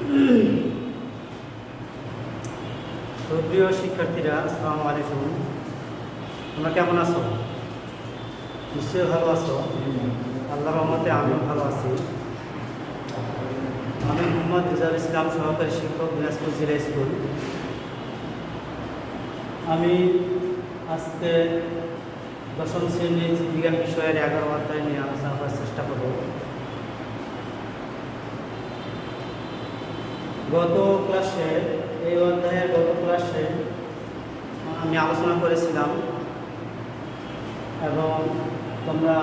তো প্রিয় শিক্ষার্থীরা, আসসালামু আলাইকুম। তোমরা কেমন আছো? নিশ্চয়ই ভালো আছো। আল্লাহর রহমতে আমিও ভালো আছি। আমি মোহাম্মদ রেজাউল ইসলাম, সহকারী শিক্ষক, দিনাজপুর জেলা স্কুল। আমি আজকে দশম শ্রেণীর জীববিজ্ঞান বিষয়ের 11 অধ্যায় নিয়ে আলোচনা করার চেষ্টা করব। গত ক্লাসে আমি আলোচনা করেছিলাম এবং তোমরা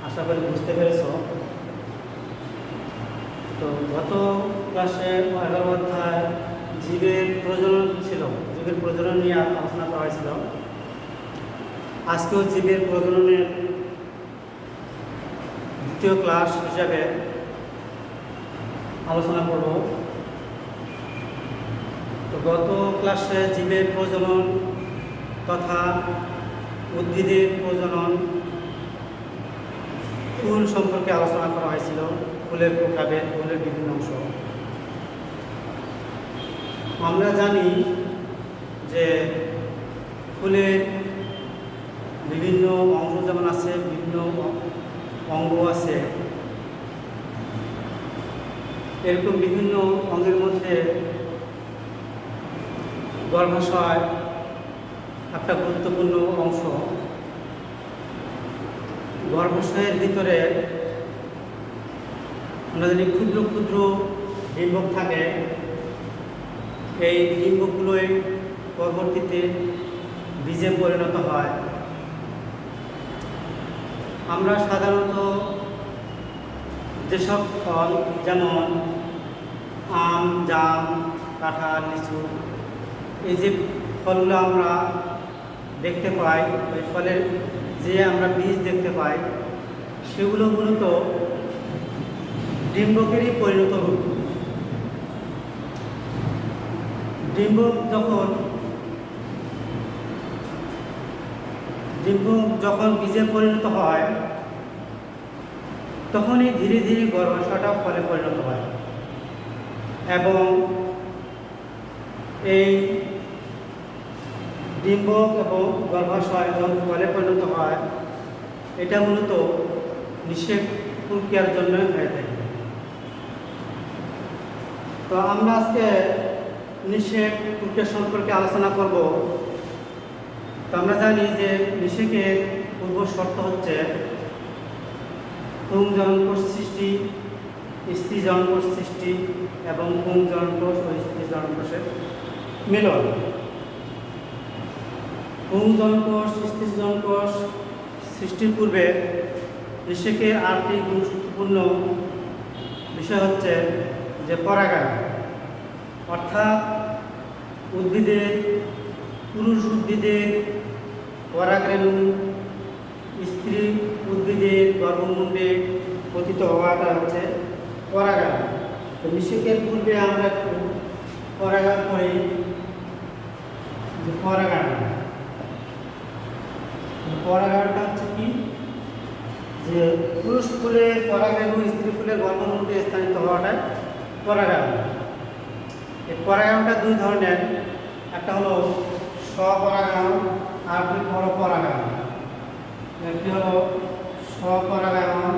আশা করি বুঝতে পেরেছ। তো গত ক্লাসে 11 অধ্যায় জীবের প্রজনন ছিল, জীবের প্রজনন নিয়ে আলোচনা করা হয়েছিল। আজকেও জীবের প্রজননের দ্বিতীয় ক্লাস হিসাবে আলোচনা করব। তো গত ক্লাসে জীবের প্রজনন তথা উদ্ভিদের প্রজনন, ফুল সম্পর্কে আলোচনা করা হয়েছিল, ফুলের প্রকারভেদ, ফুলের বিভিন্ন অংশ। আমরা জানি যে ফুলের বিভিন্ন অংশ যেমন আছে, বিভিন্ন অঙ্গ আছে, এরকম বিভিন্ন অঙ্গের মধ্যে গর্ভাশয় একটা গুরুত্বপূর্ণ অংশ। গর্ভাশয়ের ভিতরে আমরা জানি ক্ষুদ্র ক্ষুদ্র ডিম্বক থাকে। এই ডিম্বকগুলোই পরবর্তীতে বীজে পরিণত হয়। আমরা সাধারণত যেসব ফল যেমন আম, জাম, কাঁঠাল, লিচু, এই যে ফলগুলো আমরা দেখতে পাই, ওই ফলের যে আমরা বীজ দেখতে পাই, সেগুলো মূলত ডিম্বকেরই পরিণত রূপ। ডিম্বক যখন বীজে পরিণত হয়, তখনই ধীরে ধীরে গর্ভাশয়টা ফলে পরিণত হয় এবং এই ডিম্বক এবং গর্ভাশয় যখন ফলে পরিণত হয়, এটা মূলত নিষেক প্রক্রিয়ার জন্য হয়ে থাকে। তো আমরা আজকে নিষেক প্রক্রিয়া সম্পর্কে আলোচনা করব। তো আমরা জানি যে নিষেকের পূর্ব শর্ত হচ্ছে পুংজননকোষ সৃষ্টি, স্ত্রী জননকোষ সৃষ্টি এবং পুংজননকোষ ও স্ত্রী জননকোষের মিলন। পুংজননকোষ, স্ত্রী জননকোষ সৃষ্টির পূর্বে নিষেকের আরেকটি গুরুত্বপূর্ণ বিষয় হচ্ছে যে পরাগায়ন, অর্থাৎ পুরুষ উদ্ভিদের পরাগরেণু স্ত্রী উদ্ভিদের গর্ভমুণ্ডে পতিত হওয়াটা হচ্ছে পরাগায়ন। তো নিষেকের পূর্বে আমরা একটু পরাগায়ন করি। যে পরাগায়নটা হচ্ছে কি, যে পুরুষ ফুলের পরাগরেণু স্ত্রী ফুলের গর্ভমুণ্ডে স্থানিত হওয়াটাই পরাগায়ন। এই পরাগায়নটা দুই ধরনের, একটা হলো স্বপরাগায়ন আর দুই পরপরাগায়ন। একটি হলো স্বপরাগায়ন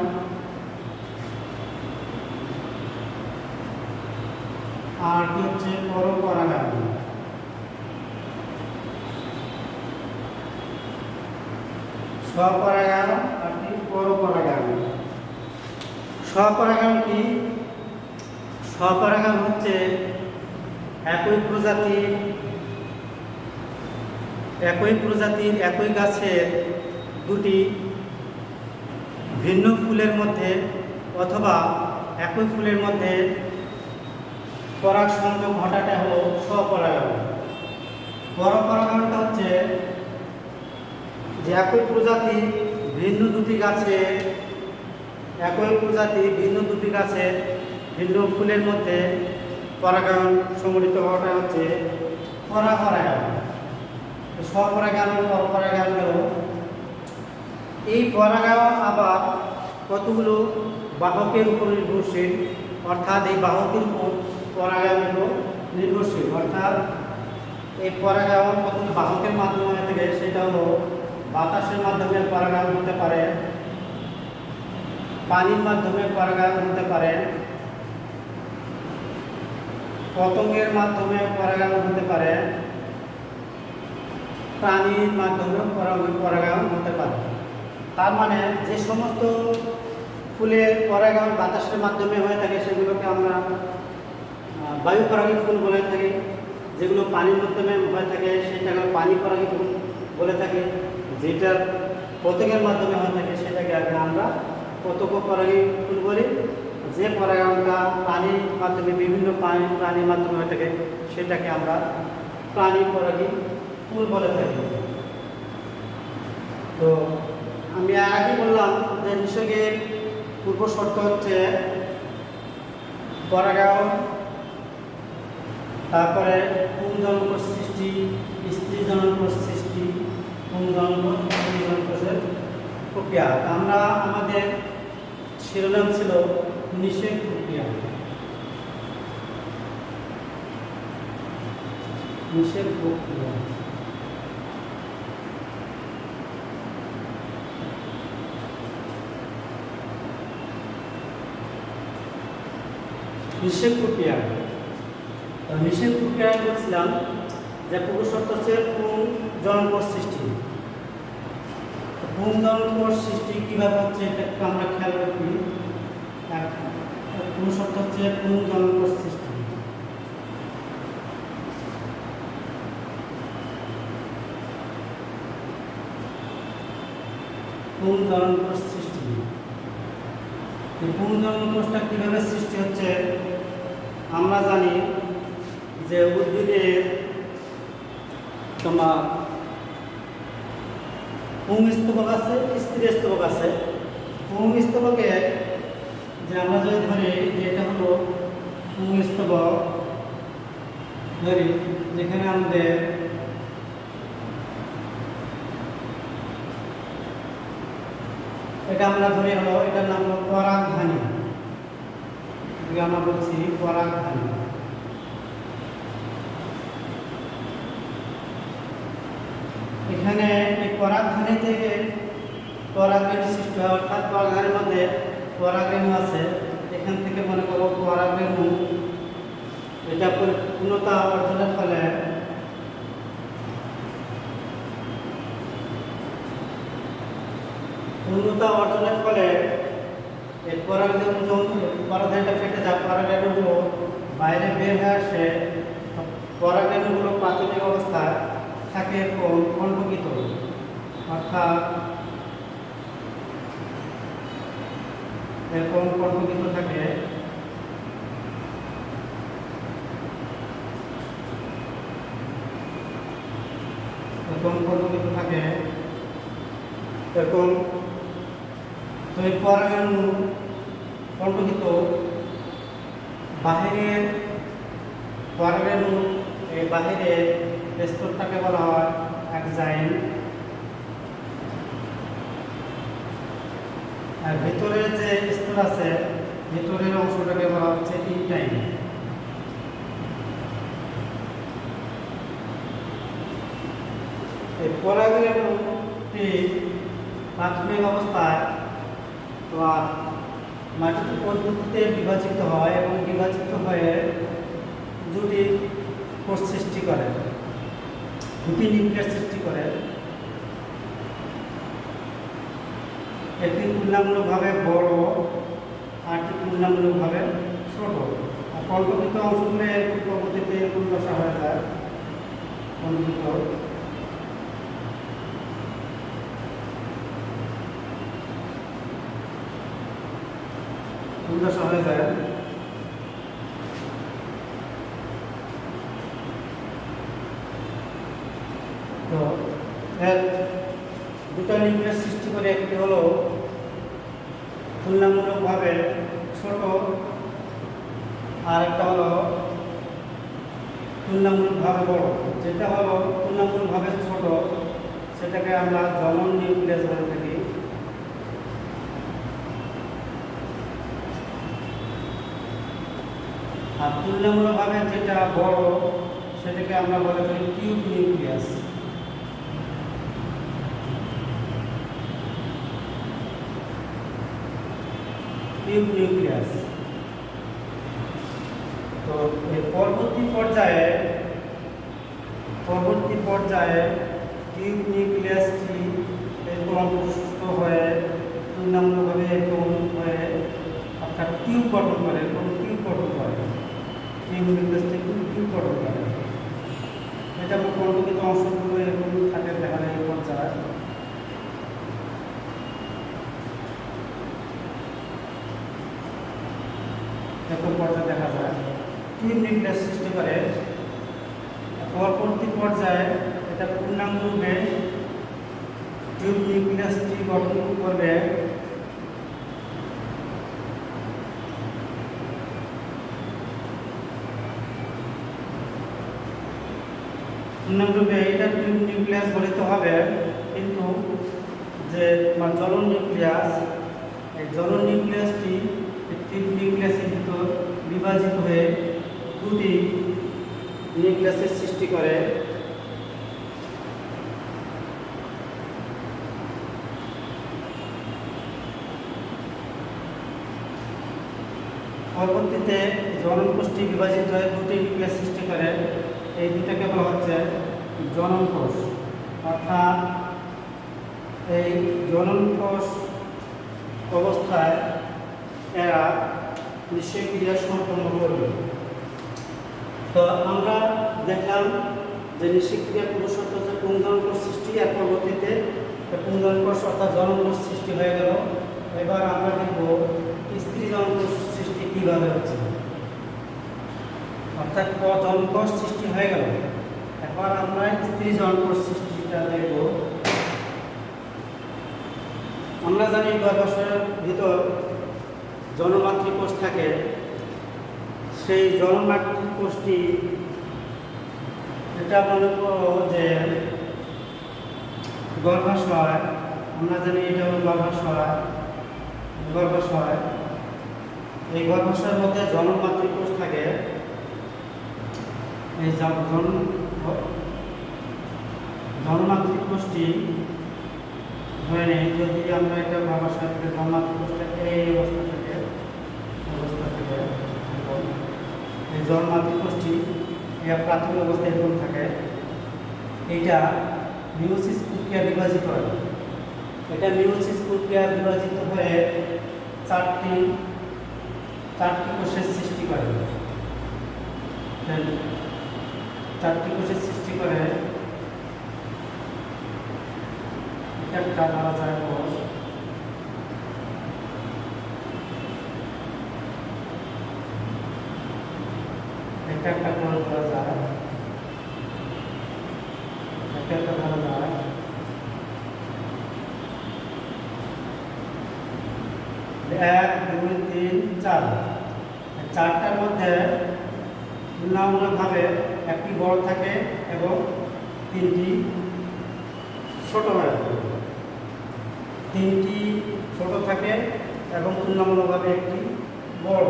আর কি হচ্ছে পরপরাগায়ন। স্বপরাগায়ন আর কি পরপরাগায়ন। স্বপরাগায়ন কি? স্বপরাগায়ন হচ্ছে একই প্রজাতির একই গাছের দুটি ভিন্ন ফুলের মধ্যে অথবা একই ফুলের মধ্যে পরাগ সংযোগ ঘটাটা হলো স্বপরাগায়ন। পরপরাগায়নটা হচ্ছে যে একই প্রজাতির ভিন্ন দুটি গাছের ভিন্ন ফুলের মধ্যে পরাগায়ন সংঘটিত হওয়াটা হচ্ছে পরাপরাগায়ন। স্বপরাগায়ন, পরপরাগায়ন গেল। এই পরাগায়ন আবার কতগুলো বাহকের উপর নির্ভরশীল, অর্থাৎ এই বাহকের উপর পরাগায়ন নির্ভরশীল, অর্থাৎ এই পরাগায়ন প্রথমে বাহকের মাধ্যমে হয়ে থাকে, সেটা হলো বাতাসের মাধ্যমে পরাগায়ন হতে পারে, পানির মাধ্যমে পরাগায়ন হতে পারে, পতঙ্গের মাধ্যমে পরাগায়ন হতে পারে, প্রাণীর মাধ্যমে পরাগায়ন হতে পারে। তার মানে যে সমস্ত ফুলের পরাগায়ন বাতাসের মাধ্যমে হয়ে থাকে সেগুলোকে আমরা বায়ু পরাগী ফুল বলে থাকি, যেগুলো পানির মাধ্যমে হয়ে থাকে সেটাকে পানি পরাগী ফুল বলে থাকি, যেটা পতঙ্গের মাধ্যমে হয়ে থাকে সেটাকে আমরা পতঙ্গ পরাগী ফুল বলি। যে পরাগায়নটা পানির মাধ্যমে বিভিন্ন প্রাণীর মাধ্যমে হয়ে থাকে সেটাকে আমরা প্রাণী পরাগী ফুল বলে থাকি। তো আমি আগে বললাম যে নিসর্গের পূর্ব শর্ত হচ্ছে পরাগায়ন, তারপরে পুংজনক সৃষ্টি, স্ত্রী জনক সৃষ্টি, পুংজনকের প্রক্রিয়া। আমরা আমাদের শিরোনাম ছিল নিষেক প্রক্রিয়া। নিষেক প্রক্রিয়া নিষেক প্রক্রিয়া নিষেক প্রক্রিয়া বলছিলাম যে পূর্ব শর্ত হচ্ছে পুংজনক সৃষ্টি। পুংজনক সৃষ্টি কীভাবে হচ্ছে এটা একটু আমরা খেয়াল রাখি। পূর্ব শর্ত হচ্ছে পুংজনক সৃষ্টি। পুংজনক সৃষ্টি, পুংজনক কোষটা কীভাবে সৃষ্টি হচ্ছে আমরা জানি যে উদ্ভিদের তোমার পুংস্তবক আছে, স্ত্রী স্তবক আছে। পুংস্তবকে যে আমরা যদি ধরি এটা হলো পুংস্তবক, ধরি যেখানে আমাদের এটা আমরা ধরি হলো, এটার নাম হলো পরাগধানী। আমরা বলছি পরাগধানী। এখানে এই পরাগধানী থেকে পরাগরেণু সৃষ্টি হয়, অর্থাৎ পরাগধানীর মধ্যে পরাগরেণু আছে। এখান থেকে মনে করো পরাগরেণু এটা পূর্ণতা অর্জনের ফলে এই পরাগধানীটা ফেটে যায়, পরাগরেণুগুলো বাইরে বের হয়ে আসে। পরাগরেণুগুলো প্রাথমিক অবস্থায় থাকে কণ্ঠকিত, অর্থাৎ এরকম কণ্ঠকিত থাকে। এরকম তো এই পরাগরেণু কণ্ঠকিত বাহিরের পরাগরেণু, এই বাহিরের স্তরটাকে বলা হয় এক্সাইন, আর ভিতরের যে স্তর আছে ভিতরের অংশটাকে বলা হচ্ছে ইনটাইন। এই পরাগরেণুটি প্রাথমিক অবস্থায় তোমার মাটিতে পদ্ধতিতে বিভাজিত হয় এবং বিভাজিত হয়ে দুটি কোষ সৃষ্টি করে, দুটি নিউক্লিয়াস সৃষ্টি করে। একটি তুলনামূলকভাবে বড়, আরটি তুলনামূলকভাবে ছোট। আর কল্পকিত অংশগুলো এরকম পদ্ধতিতে দশা হয়ে যায়। কল্পিত দশা হয়ে যায়। তো এর দুটো নিউক্লিয়াস সৃষ্টি করে, একটি হলো তুলনামূলকভাবে ছোট, আর একটা হলো তুলনামূলকভাবে বড়। যেটা হলো তুলনামূলকভাবে ছোট সেটাকে আমরা জনন নিউক্লিয়াস বলে থাকি। আর তুলনামূলকভাবে যেটা বড় সেটাকে আমরা বলে থাকি টিউব নিউক্লিয়াস। Tube nucleus. তো এই পরবর্তী পর্যায়ে টিউব নিউক্লিয়াসটি এরকম সুস্থ হয়ে তুলনামূলকভাবে এরকম হয়ে অর্থাৎ টিউব গঠন করে, টিউব নিউক্লিয়াসটি টিউব গঠন করে। এটা প্রকল্পিত অংশগুলো এরকম থাকে, দেখা যায় এই পর্যায়ে। এরকম পর্যায়ে দেখা যায় টিউব নিউক্লিয়াস সৃষ্টি করে। পরবর্তী পর্যায়ে এটা পূর্ণাঙ্গরূপে টিউব নিউক্লিয়াসটি গঠন করবে পূর্ণাঙ্গরূপে এটা টিউব নিউক্লিয়াস গঠিত হবে। কিন্তু যে জ্বলন নিউক্লিয়াস, এই জ্বলন নিউক্লিয়াসটি টিউব নিউক্লিয়াসের ভিতর বিভাজিত হয়ে দুটি নিউক্লিয়াসের সৃষ্টি করে। পরবর্তীতে জ্বলন কোষটি বিভাজিত হয়ে দুটি নিউক্লিয়াস সৃষ্টি করে। এই দুটাকে বলা হচ্ছে জ্বলন কোষ। অর্থাৎ এই জ্বলন কোষ অবস্থায় এরা নিশ্চয়ই ক্রিয়া সম্পন্ন করবে। তো আমরা দেখলাম যে নিশ্চয় ক্রিয়া পুরুষত্ব যে পুংজন কোষ সৃষ্টি, আর পরবর্তীতে পুংজন কোষ অর্থাৎ জ্বলন কোষ সৃষ্টি হয়ে গেল। এবার আমরা দেখব স্ত্রী জ্বলন কোষ সৃষ্টি কীভাবে হচ্ছে। অর্থাৎ জ্বলন কোষ সৃষ্টি হয়ে গেল, এবার আমরা স্ত্রী জ্বলন কোষ সৃষ্টিটা দেখব। আমরা জানি গর্ভাশয়ের ভিতর জনমাতৃ কোষ থাকে। সেই জনমাতৃ কোষটি এটা মনে করো যে গর্ভাশয়, আমরা জানি এটা হলো গর্ভাশয়। এই গর্ভাশয়ের মধ্যে জনমাতৃ কোষ থাকে। এই জনমাতৃ কোষটি ধরে নেই, যদি আমরা এটা গর্ভাশয় থেকে জনমাতৃ কোষটাকে এই অবস্থা থেকে এই জনমাতৃ কোষটি প্রাথমিক অবস্থায় এরকম থাকে। এইটা মিওসিস প্রক্রিয়া বিভাজিত হয়। এটা মিওসিস প্রক্রিয়া বিভাজিত হয়ে চারটি কোষের সৃষ্টি করে। চারটি কোষের সৃষ্টি করে। একটা বলা যায় কোষ। একটা কোষ বলা যায়, একটা বলা যায়। 1 2 3 4, চারটার মধ্যে তুলনামূলকভাবে একটি বড় থাকে এবং তিনটি ছোট হয়। তিনটি ছোট থাকে এবং তুলনামূলকভাবে একটি বড়।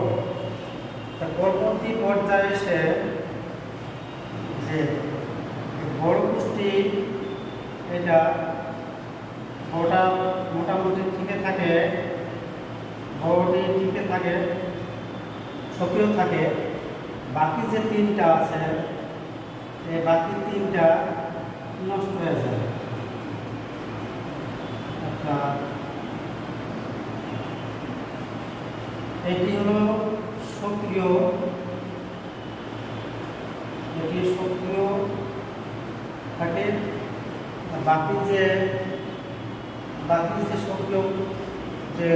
পরবর্তী পর্যায়ে এসে যে বড় কোষটি এটা মোটামুটি টিকে থাকে, বড়টি টিকে থাকে, সক্রিয় থাকে। বাকি যে তিনটা আছে এই বাকি তিনটা নষ্ট হয়ে যায়। অর্থাৎ এটি হলো সক্রিয়, থাকে। বাকি যে সক্রিয় যে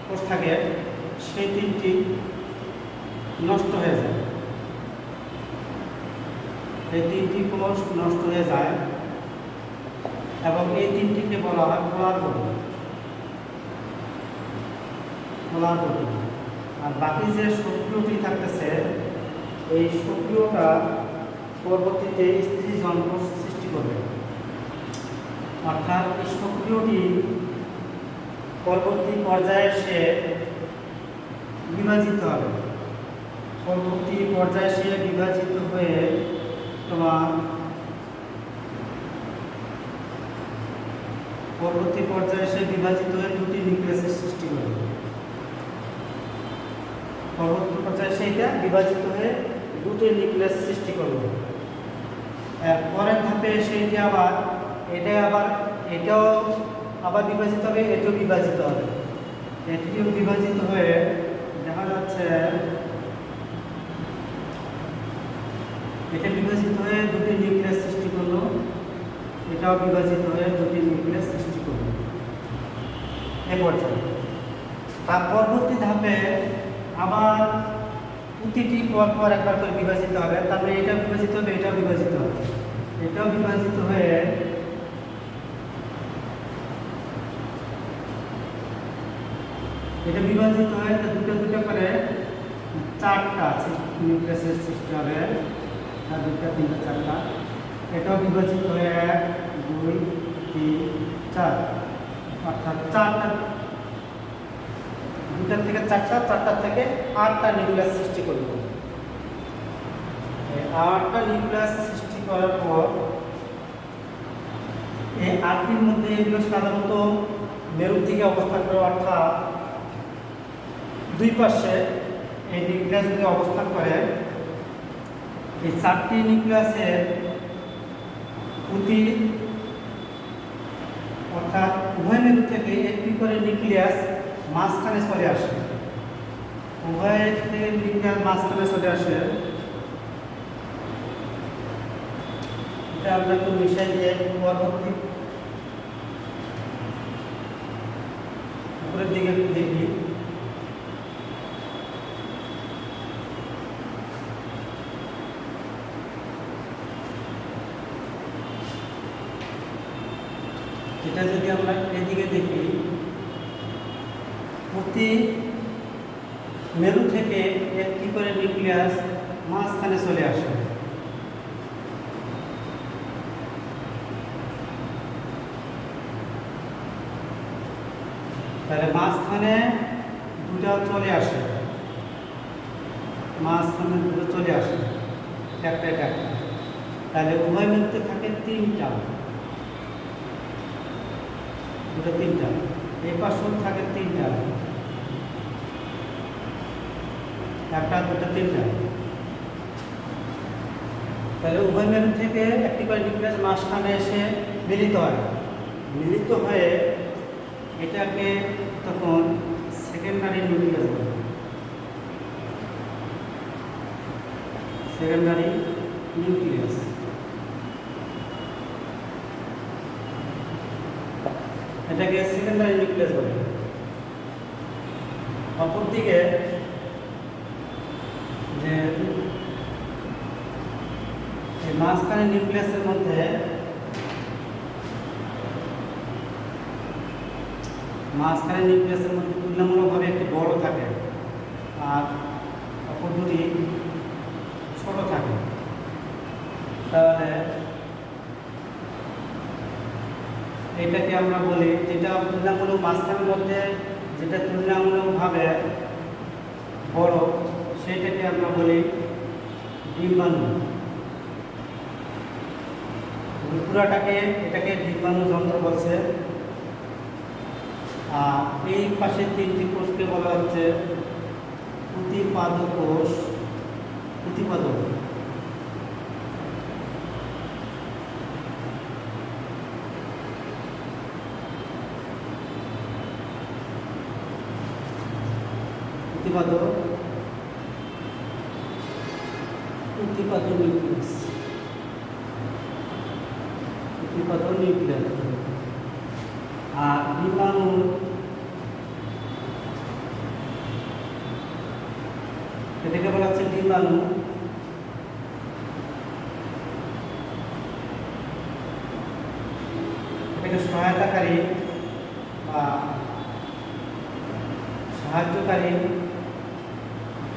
কোষ থাকে সেই তিনটি নষ্ট হয়ে যায়। এই তিনটি কোষ নষ্ট হয়ে যায় এবং এই তিনটিকে বলা হয় পোলার বডি। আর বাকি যে সক্রিয়টি থাকতেছে এই সক্রিয়টা পরবর্তীতে স্ত্রী জন্ম সৃষ্টি করবে। অর্থাৎ এই সক্রিয়টি পরবর্তী পর্যায়ে এসে বিভাজিত হবে। পরবর্তী পর্যায়ে সে বিভাজিত হয়ে তোমার পরবর্তী পর্যায়ে সে বিভাজিত হয়ে দুটি নিউক্লিয়াসের সৃষ্টি করবে। পরবর্তী পর্যায়ে সেইটা বিভাজিত হয়ে দুটি নিউক্লিয়াস সৃষ্টি করবে। পরের ধাপে সেইটি আবার এটাও আবার বিভাজিত হবে, এটাও বিভাজিত হবে, এটিও বিভাজিত হয়ে দেখা যাচ্ছে এটা বিভাজিত হয়ে দুটি নিউক্লিয়াস সৃষ্টি করলো, এটাও বিভাজিত হয়ে দুটি নিউক্লিয়াস সৃষ্টি করলো এই পর্যায়ে। তার পরবর্তী ধাপে আবার প্রতিটি পর একবার করে বিভাজিত হবে, তারপরে এটাও বিভাজিত হবে, এটাও বিভাজিত হবে, এটাও বিভাজিত হয়ে এটা বিভাজিত হয়ে দুটো করে চারটা নিউক্লিয়াসের সৃষ্টি হবে, আর দুটো তিনটা চারটা, এটাও বিভাজিত হয়ে 1 2 3 4, অর্থাৎ চারটা, দুটার থেকে চারটা, চারটার থেকে 8টা নিউক্লিয়াস সৃষ্টি করব। এই 8টা নিউক্লিয়াস সৃষ্টি করার পর এই 8টির মধ্যে এগুলো সাধারণত মেরুর দিকে অবস্থান করে, অর্থাৎ দুই পাশে এই নিউক্লিয়াসগুলি অবস্থান করে। এই 4টি নিউক্লিয়াসের প্রতি অর্থাৎ উভয় মেরু থেকে একটি করে নিউক্লিয়াস মাঝখানে চলে আসে, উভয় থেকে নিউক্লিয়াস মাঝখানে চলে আসে। এটা আমরা একটু মিশাই দিয়ে পরবর্তী উপরের দিকে একটু দেখি। এটা যদি আমরা এদিকে দেখি, প্রতি মেরু থেকে একটি করে নিউক্লিয়াস মাঝখানে চলে আসে। তাহলে মাঝখানে দুটো চলে আসে, মাঝখানে দুটো চলে আসে, একটা, তাহলে উভয় মেরুতে থাকে 3টা, দুটো 3টা, এই পাশেও থাকে 3টা, একটা দুটো 3টা। তাহলে উভয় মেরু থেকে একটি করে নিউক্লিয়াস মাঝখানে এসে মিলিত হয়, মিলিত হয়ে এটাকে তখন সেকেন্ডারি নিউক্লিয়াস বলে, সেকেন্ডারি নিউক্লিয়াস। এটাকে সেকেন্ডারি নিউক্লিয়াস বলে। অপরদিকে যে মাঝখানে নিউক্লিয়াসের মধ্যে তুলনামূলকভাবে একটি বড় থাকে আর অপর দুটি ছোট থাকে। তাহলে এটাকে আমরা বলি, যেটা তুলনামূলক মাঝখানের মধ্যে যেটা তুলনামূলকভাবে বড়, সেটাকে আমরা বলি ডিম্বাণু। পুরাটাকে এটাকে ডিম্বাণু যন্ত্র বলছে। আর এই পাশে 3টি কোষকে বলা হচ্ছে প্রতিপাদ কোষ, প্রতিপাদক। নিউক্লিয়াস। আর ডিম্বাণু এটাকে বলা হচ্ছে ডিম্বাণু। এটাকে সহায়তাকারী বা সাহায্যকারী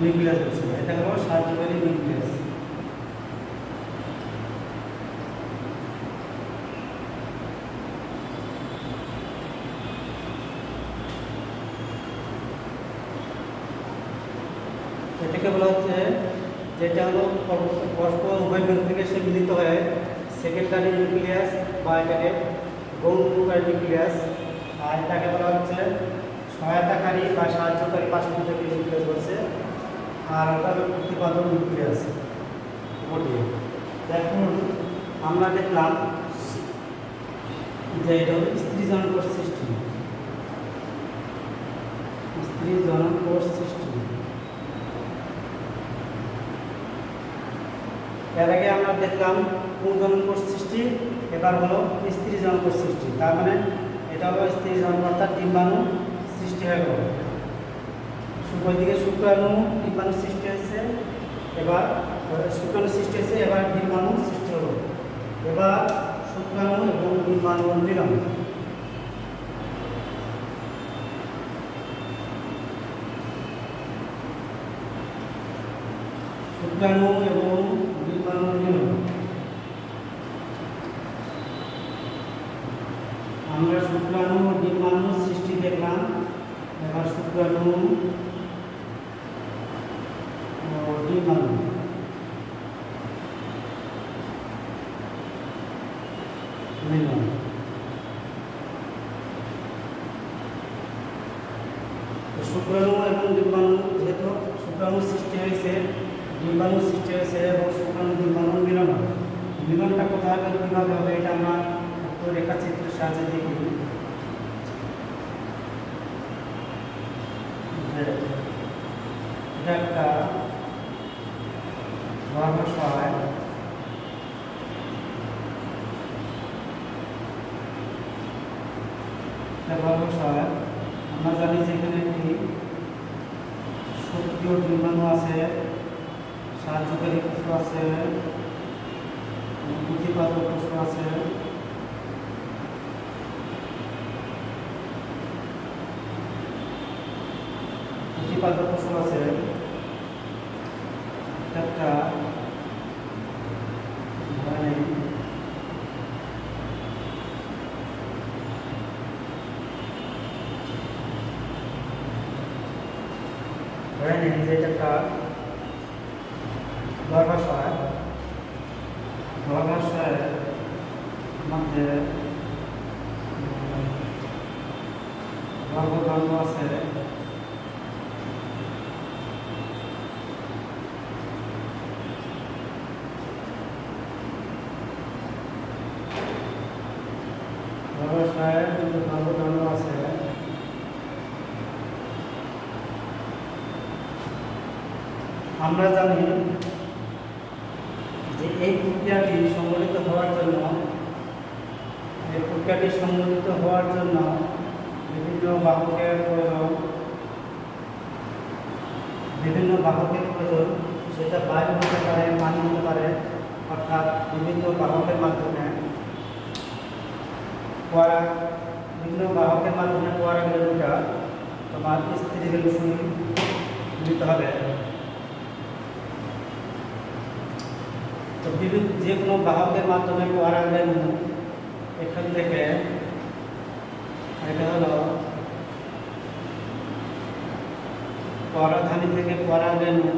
নিউক্লিয়াস বলছে। এটা হলো সাহায্যকারী নিউক্লিয়াস। এটাকে বলা হচ্ছে যেটা হলো পরস্পর উভয় বিন্দু থেকে সে মিলিত হয়ে সেকেন্ডারি নিউক্লিয়াস বা এটাকে গৌণ নিউক্লিয়াস, আর এটাকে বলা হচ্ছে সহায়তাকারী বা সাহায্যকারী পার্শ্ববর্তী নিউক্লিয়াস বলছে, আর ওটা হলো প্রতিপাদক নিউক্লিয়াস ওটি। এখন আমরা দেখলাম যে এটা হলো স্ত্রী জনন সিস্টেম, স্ত্রী জনন সিস্টেম। এর আগে আমরা দেখলাম পুংজনন কোষ সৃষ্টি, এবার হলো স্ত্রী জনন কোষ সৃষ্টি। তার মানে এটা হলো স্ত্রী জনন অর্থাৎ ডিম্বাণু সৃষ্টি হয়ে গেল। ওইদিকে শুক্রাণু ডিম্বাণু সৃষ্টি হয়েছে, এবার শুক্রাণু সৃষ্টি হয়েছে, এবার ডিম্বাণু সৃষ্টি হলো। এবার শুক্রাণু এবং ডিম্বাণুর মিলন। শুক্রাণু এবং ডিম্বাণুর মিলন। আমরা শুক্রাণু ও ডিম্বাণু সৃষ্টি দেখলাম, এবার শুক্রাণু ও ডিম্বাণু মিলন। শুক্রাণু এবং ডিম্বাণু, যেহেতু শুক্রাণু সৃষ্টি হয়েছে, ডিম্বাণু সৃষ্টি হয়েছে এবং শুক্রাণু ডিম্বাণুর মিলন হবে। মিলনটা কোথায় হবে, কীভাবে হবে, এটা আমরা রেখাচিত্রের সাহায্যে দেখি। এটা একটা গর্ভাশয়, গর্ভাশয়। আমরা জানি যে এখানে একটি সক্রিয় ডিম্বাণু আছে, সাহায্যকারী কোষ আছে, প্রতিপাদক কোষ আছে, প্রতিপাদক কোষ আছে। একটা ধরে নিন যে এটা একটা গর্ভাশয়, গর্ভাশয়ের মধ্যে গর্ভদণ্ড আছে, গর্ভাশয়ের মধ্যে গর্ভদণ্ড আছে। আমরা জানি যে এই প্রক্রিয়াটি সংগঠিত হওয়ার জন্য, বিভিন্ন বাহকের প্রয়োজন, সেটা বায়ু হতে পারে, পানি হতে পারে, অর্থাৎ বিভিন্ন বাহকের মাধ্যমে পরাগরেণুটা তোমার স্ত্রী রেণু সঙ্গে মিলিত হবে। তো যে কোনো বাহকের মাধ্যমে পরাগরেণু এখান থেকে, এটা হলো পরাগধানী থেকে পরাগরেণু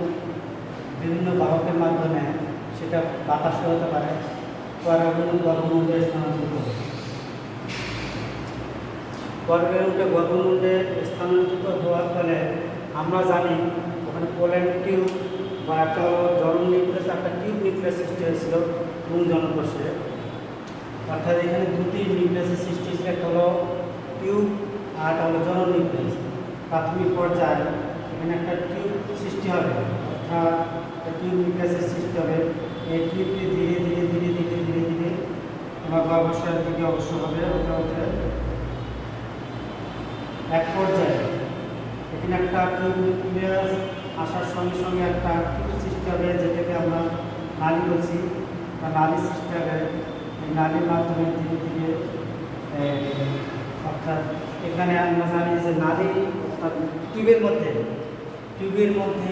বিভিন্ন বাহকের মাধ্যমে, সেটা বাতাসে হতে পারে, পরাগরেণু গর্ভমুণ্ডে স্থানান্তরিত হবে। পরাগরেণুটা গর্ভমুণ্ডে স্থানান্তরিত হওয়ার ফলে আমরা জানি ওখানে পোল্যান্ড টিউব বা একটা জনন নিউক্লিয়াস, একটা টিউব নিউক্লিয়াস সৃষ্টি হয়েছিল পুংজনন কোষে। অর্থাৎ এখানে দুটি নিউক্লিয়াসের সৃষ্টি হয়েছিল, একটা হলো টিউব আর একটা হলো জনন নিউক্লিয়াস। প্রাথমিক পর্যায়ে এখানে একটা টিউব সৃষ্টি হবে, অর্থাৎ টিউব নিউক্লিয়াসের সৃষ্টি হবে। এই টিউবটি ধীরে ধীরে ধীরে ধীরে ধীরে ধীরে তোমার গর্ভাশয়ের দিকে অবশ্য হবে, ওটা হতে এক পর্যায়ে এখানে একটা টিউব নিউক্লিয়াস আসার সঙ্গে সঙ্গে একটা টিউব সৃষ্টি হবে, যেটাকে আমরা নালী বলছি, বা নালী সৃষ্টি হবে। এই নালীর মাধ্যমে ধীরে ধীরে, অর্থাৎ এখানে আমরা জানি যে নালী অর্থাৎ টিউবের মধ্যে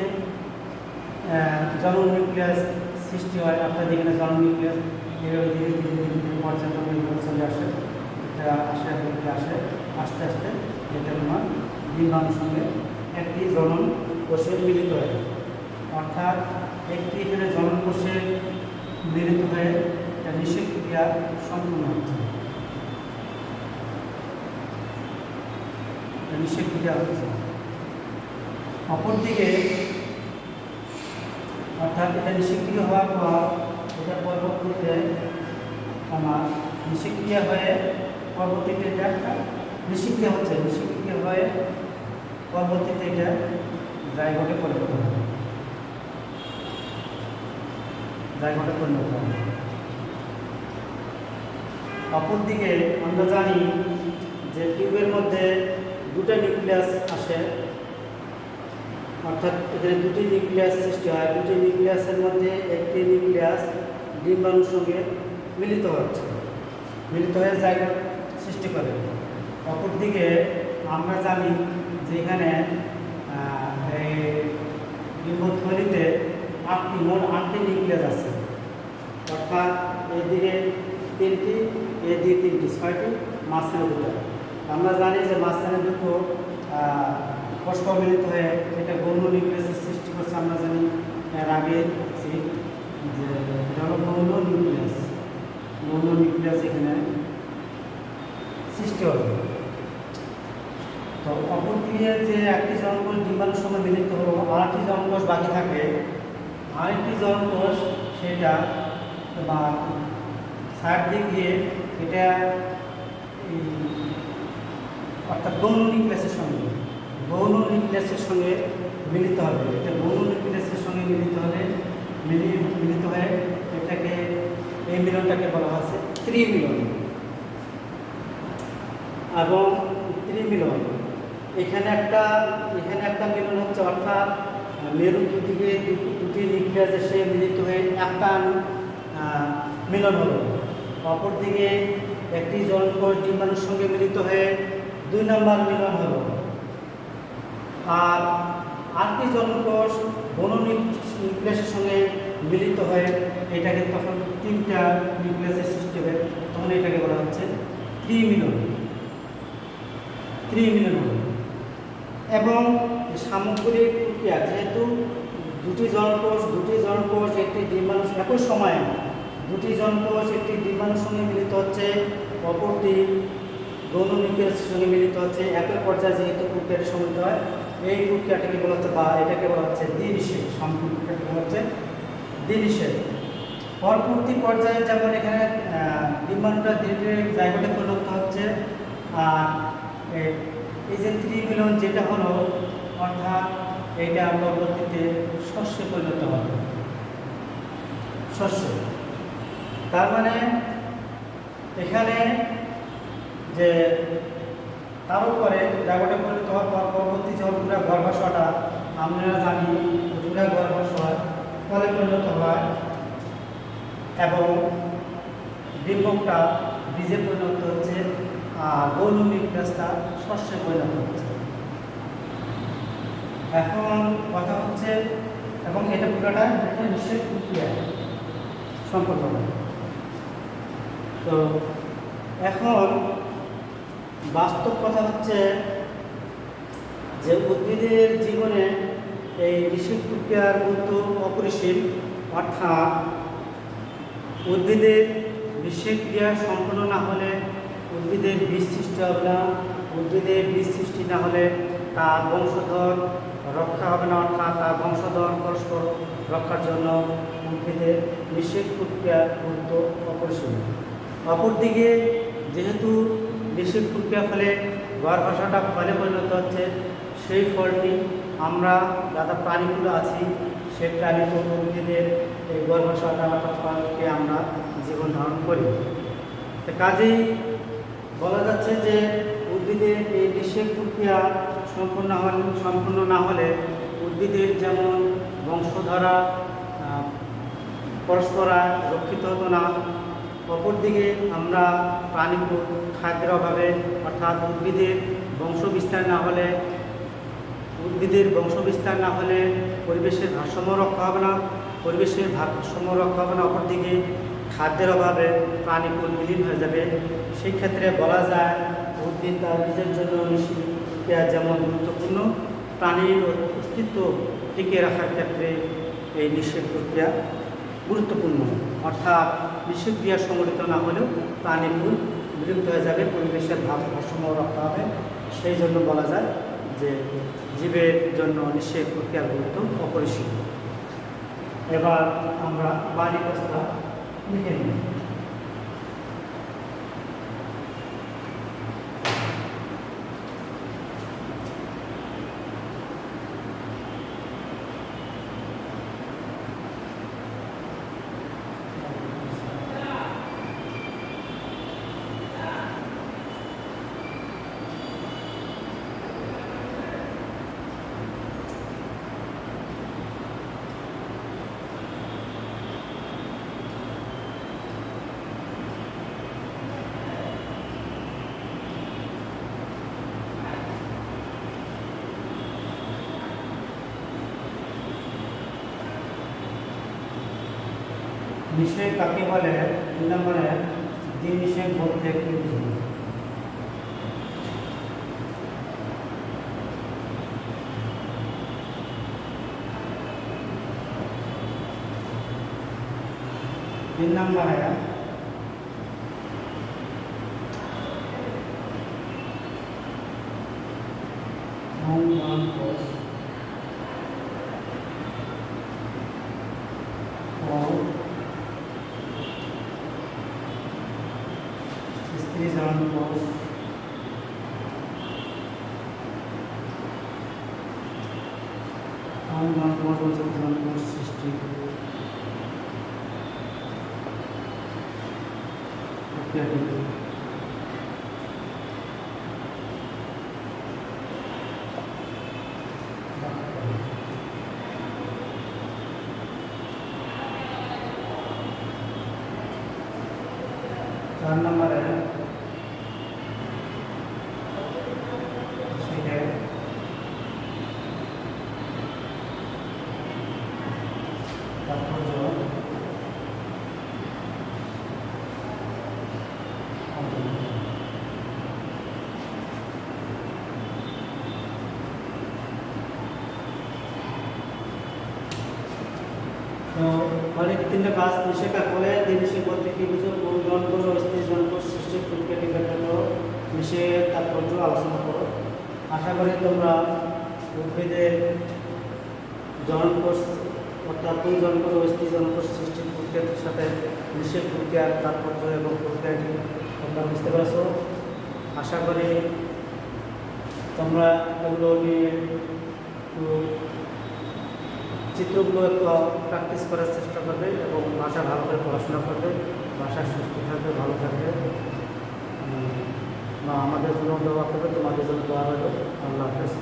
জনন নিউক্লিয়াস সৃষ্টি হয়, অর্থাৎ এখানে জনন নিউক্লিয়াস এভাবে ধীরে ধীরে ধীরে ধীরে পর্যায়ক্রমে চলে আসে। এটা আসে আস্তে আস্তে এটা তোমার ডিম্বাণুর সঙ্গে একটি জনন কোষে মিলিত হয়। অর্থাৎ একটি এখানে জনকোষে মিলিত হয়ে একটা নিষেক ক্রিয়া সম্পূর্ণ হচ্ছে, নিষেক ক্রিয়া হচ্ছে। অপরদিকে অর্থাৎ এটা নিষেক ক্রিয়া হওয়ার পর এটা পরবর্তীতে আমার নিষেক ক্রিয়া হয়ে পরবর্তীতে এটা একটা নিষেক ক্রিয়া হচ্ছে, নিষেক ক্রিয়া হয়ে পরবর্তীতে এটা জায়গোটে পরিণত হবে, জায়গোটে পরিণত হবে। অপরদিকে আমরা জানি যে টিউবের মধ্যে দুটো নিউক্লিয়াস আসে, অর্থাৎ এখানে দুটি নিউক্লিয়াস সৃষ্টি হয়। দুটি নিউক্লিয়াসের মধ্যে একটি নিউক্লিয়াস ডিম্বাণুর সঙ্গে মিলিত হচ্ছে, মিলিত হয়ে জায়গা সৃষ্টি করে। অপরদিকে আমরা জানি যে এখানে এই ডিম্বথলিতে মোট 8টি নিউক্লিয়াস আছে, অর্থাৎ এদিকে 3টি, এদিকে 3টি, 6টি, মাঝখানে দুটো। আমরা জানি যে মাঝখানে দুটো কোষ মিলিত হয়ে এটা গৌণ নিউক্লিয়াসের সৃষ্টি করছে। আমরা জানি এর আগে যে এটা হলো গৌণ নিউক্লিয়াস, গৌণ নিউক্লিয়াস এখানে সৃষ্টি হবে। তো অপরদিকে যে একটি জনকোষ ডিম্বাণুর সঙ্গে মিলিত হলো, আরেকটি জনকোষ বাকি থাকে, আরেকটি জনকোষ সেটা বা সাইড দিক দিয়ে এটা অর্থাৎ গৌণ নিউক্লিয়াসের সঙ্গে মিলিত হবে। এটা গৌণ নিউক্লিয়াসের সঙ্গে মিলিত হয়ে এটাকে এই মিলনটাকে বলা হচ্ছে ত্রিমিলন। এবং ত্রিমিলন এখানে একটা মিলন হচ্ছে, অর্থাৎ মেরু দুদিকে দুটি নিউক্লিয়াস এসে মিলিত হয়ে একটা মিলন হলো। অপরদিকে একটি জনকোষ ডিম্বাণুর সঙ্গে মিলিত হয়ে 2 নম্বর মিলন হলো। আর আরেকটি জনকোষ গৌণ নিউক্লিয়াসের সঙ্গে মিলিত হয়ে এটাকে তখন 3টা নিউক্লিয়াসের সৃষ্টি হবে, তখন এটাকে বলা হচ্ছে ত্রিমিলন হলো। এবং সামগ্রিক প্রক্রিয়া, যেহেতু দুটি জনকোষ একটি ডিম্বাণু একই সময়ে দুটি জনকোষ একটি ডিম্বাণুর সঙ্গে মিলিত হচ্ছে, অপরটি গৌণ নিউক্লিয়াসের সঙ্গে মিলিত হচ্ছে, একই পর্যায়ে যেহেতু প্রক্রিয়াটি সম্মিলিত হয়, এই প্রক্রিয়াটাকে বলা হচ্ছে বা এটাকে বলা হচ্ছে দ্বিনিষেক। সম্পূর্ণ প্রক্রিয়াটাকে বলা হচ্ছে দ্বিনিষেক। পরবর্তী পর্যায়ে যেমন এখানে ডিম্বাণুটা ধীরে ধীরে জায়গোটে পরিণত হচ্ছে, আর এই যে ত্রিমিলন যেটা হলো, অর্থাৎ এইটা পরবর্তীতে শস্যে পরিণত হবে, শস্য। তার মানে এখানে যে তার উপরে জায়গাটা পরিণত হওয়ার পর পরবর্তী যখন পুরা গর্ভাশয়টা আমরা জানি পুরা গর্ভাশয় ফলে পরিণত হয় এবং ডিম্বকটা বীজে পরিণত হচ্ছে, আর গৌণ নিউক্লিয়াসটা শস্যে পরিণত হচ্ছে। এখন কথা হচ্ছে, এবং এটা পুরোটা একটা নিষেক প্রক্রিয়া সম্পন্ন হয়। তো এখন বাস্তব কথা হচ্ছে যে উদ্ভিদের জীবনে এই নিষেক প্রক্রিয়ার গুরুত্ব অপরিসীম। অর্থাৎ উদ্ভিদের নিষেক ক্রিয়া সম্পন্ন না হলে উদ্ভিদের বীজ সৃষ্টি হবে না, উদ্ভিদের বীজ সৃষ্টি না হলে তার বংশধর রক্ষা হবে না, অর্থাৎ তার বংশধর পরস্পর রক্ষার জন্য উদ্ভিদের নিষেক প্রক্রিয়ার গুরুত্ব অপরিসীম। অপরদিকে যেহেতু নিষেক প্রক্রিয়া ফলে গর্ভাশয়টা ফলে পরিণত হচ্ছে, সেই ফলটি আমরা যারা প্রাণীগুলো আছি সেই প্রাণীগুলো উদ্ভিদের এই গর্ভাশয়টা অর্থাৎ ফলকে আমরা জীবন ধারণ করি। তো কাজেই বলা যাচ্ছে যে উদ্ভিদের এই নিষেক প্রক্রিয়া সম্পূর্ণ না হলে উদ্ভিদের যেমন বংশধারা পরস্পরা রক্ষিত হতো না, অপরদিকে আমরা প্রাণীগুলো খাদ্যের অভাবে অর্থাৎ উদ্ভিদের বংশবিস্তার না হলে পরিবেশের ভারসাম্য রক্ষা হবে না, অপরদিকে খাদ্যের অভাবে প্রাণীগুলো বিলীন হয়ে যাবে। সেই ক্ষেত্রে বলা যায় উদ্ভিদ তার বীজের জন্য নিষেক প্রক্রিয়া যেমন গুরুত্বপূর্ণ, প্রাণীর অস্তিত্ব টিকিয়ে রাখার ক্ষেত্রে এই নিষেক প্রক্রিয়া গুরুত্বপূর্ণ। অর্থাৎ নিষেক ক্রিয়া সংগঠিত না হলেও প্রাণীর মূল বিলুপ্ত হয়ে যাবে, পরিবেশের ভারসাম্য রক্ষা হবে। সেই জন্য বলা যায় যে জীবের জন্য নিষেক প্রক্রিয়ার গুরুত্ব অপরিসীম। এবার আমরা বাড়ি প্রস্তাব লিখে নিই। নিষেক কাকে বলে? 2 নম্বরে দ্বিনিষেক বলতে কি বুঝি? তিন নম্বরে স্ত্রী জনন কোষ সৃষ্টি প্রক্রিয়া। 4 নম্বরে তো অনেক তিনটা কাজ নিষেক বলে নিষেক বলতে কি বুঝো? জনন কোষ ও স্ত্রী জনন কোষ সৃষ্টির প্রক্রিয়াটি ব্যাখ্যা করো, নিষেক তাৎপর্য আলোচনা করো। আশা করি তোমরা উদ্ভিদের জনন কোষ অর্থাৎ জনন কোষ ও স্ত্রী জনন কোষ সৃষ্টির প্রক্রিয়াটির সাথে নিষেক প্রক্রিয়ার তাৎপর্য এবং প্রক্রিয়াটি তোমরা বুঝতে পারছো। আশা করি তোমরা এগুলো নিয়ে চিত্রগুলো একটু প্র্যাকটিস করার চেষ্টা করবে এবং ভাষা ভালো করে পড়াশোনা করবে, ভাষা সুস্থ থাকবে, ভালো থাকবে। আমাদের জন্য দোয়া করবে, তোমাদের জন্য দোয়া হবে। আল্লাহ হাফেজ।